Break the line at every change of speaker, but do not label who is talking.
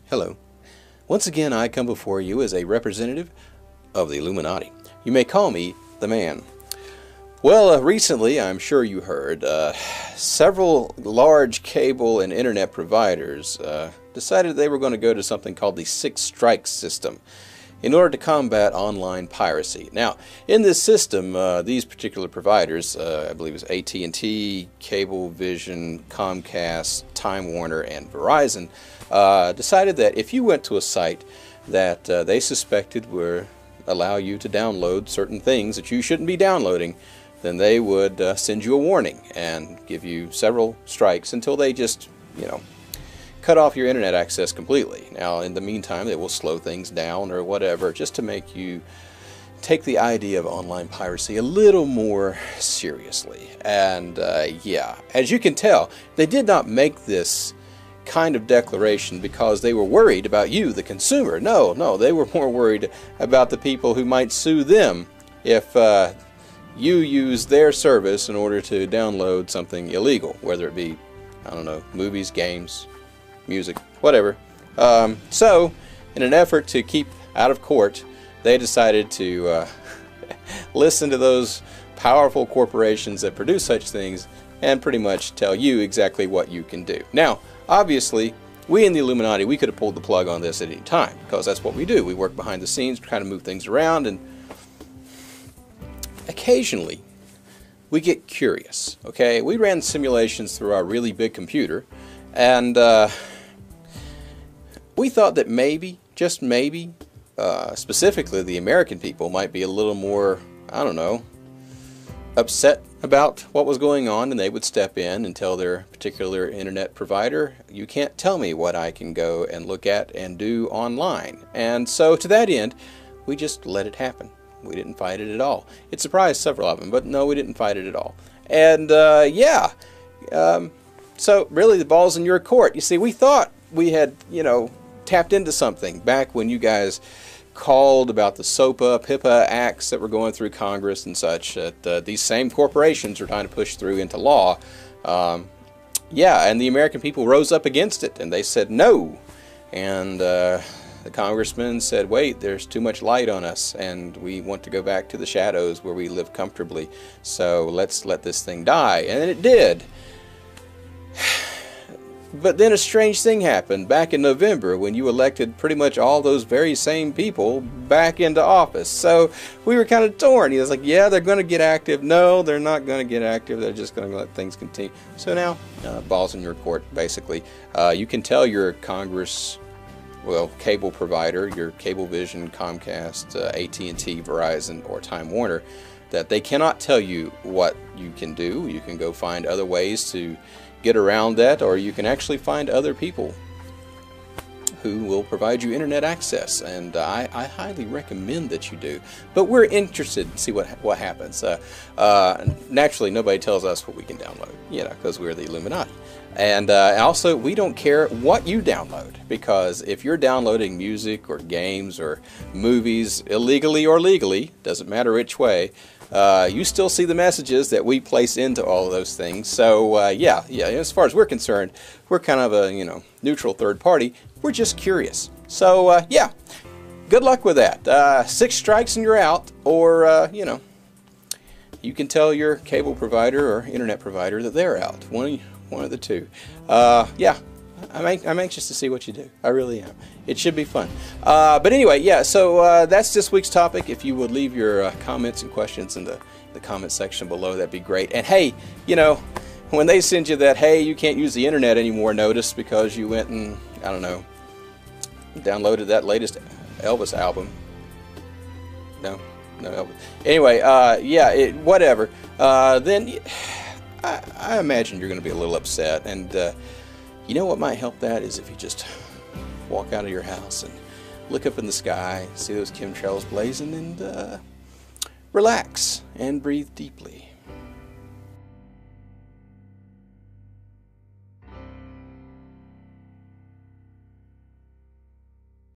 Hello. Once again, I come before you as a representative of the Illuminati. You may call me the Man. Well, recently, I'm sure you heard, several large cable and internet providers decided they were going to go to something called the Six Strikes system in order to combat online piracy. Now, in this system, these particular providers, I believe it's AT&T, Cablevision, Comcast, Time Warner, and Verizon, decided that if you went to a site that they suspected would allow you to download certain things that you shouldn't be downloading, then they would send you a warning and give you several strikes until they just, cut off your internet access completely. Now, in the meantime, they will slow things down or whatever, just to make you take the idea of online piracy a little more seriously. And yeah, as you can tell, they did not make this kind of declaration because they were worried about you, the consumer. No, they were more worried about the people who might sue them if you use their service in order to download something illegal, whether it be, I don't know, movies, games, music, whatever. So, in an effort to keep out of court, they decided to listen to those powerful corporations that produce such things and pretty much tell you exactly what you can do. Now, obviously, we in the Illuminati, we could have pulled the plug on this at any time, because that's what we do. We work behind the scenes, kind of move things around, and occasionally we get curious. Okay, we ran simulations through our really big computer, and we thought that maybe, just maybe, specifically the American people might be a little more, I don't know, upset about what was going on, and they would step in and tell their particular internet provider, you can't tell me what I can go and look at and do online. And so to that end, we just let it happen. We didn't fight it at all. It surprised several of them, but no, we didn't fight it at all. And yeah, so really the ball's in your court. You see, we thought we had, tapped into something back when you guys called about the SOPA, PIPA acts that were going through Congress and such, that these same corporations are trying to push through into law. Yeah, and the American people rose up against it, and they said no. And the congressman said, wait, there's too much light on us, and we want to go back to the shadows where we live comfortably, so let's let this thing die. And it did. But then a strange thing happened back in November when you elected pretty much all those very same people back into office. So we were kind of torn. He was like, yeah, they're going to get active. No, they're not going to get active. They're just going to let things continue. So now, ball's in your court, basically. You can tell your Congress, well, cable provider, your Cablevision, Comcast, AT&T, Verizon, or Time Warner, that they cannot tell you what you can do. You can go find other ways to get around that, or you can actually find other people who will provide you internet access, and I highly recommend that you do. But we're interested to see what happens. Naturally, nobody tells us what we can download, because we're the Illuminati. And also, we don't care what you download, because if you're downloading music or games or movies illegally or legally, doesn't matter which way, you still see the messages that we place into all of those things. So yeah, as far as we're concerned, we're kind of a neutral third party. We're just curious. So yeah, good luck with that. 6 strikes and you're out, or you can tell your cable provider or internet provider that they're out. One of the two. Yeah. I'm anxious to see what you do. I really am. It should be fun. But anyway, yeah, so that's this week's topic. If you would leave your comments and questions in the comment section below, that'd be great. And hey, when they send you that, hey, you can't use the internet anymore notice because you went and, I don't know, downloaded that latest Elvis album. No Elvis. Anyway, yeah, whatever. Then I imagine you're going to be a little upset, and you know what might help that is if you just walk out of your house and look up in the sky, see those chemtrails blazing, and relax and breathe deeply.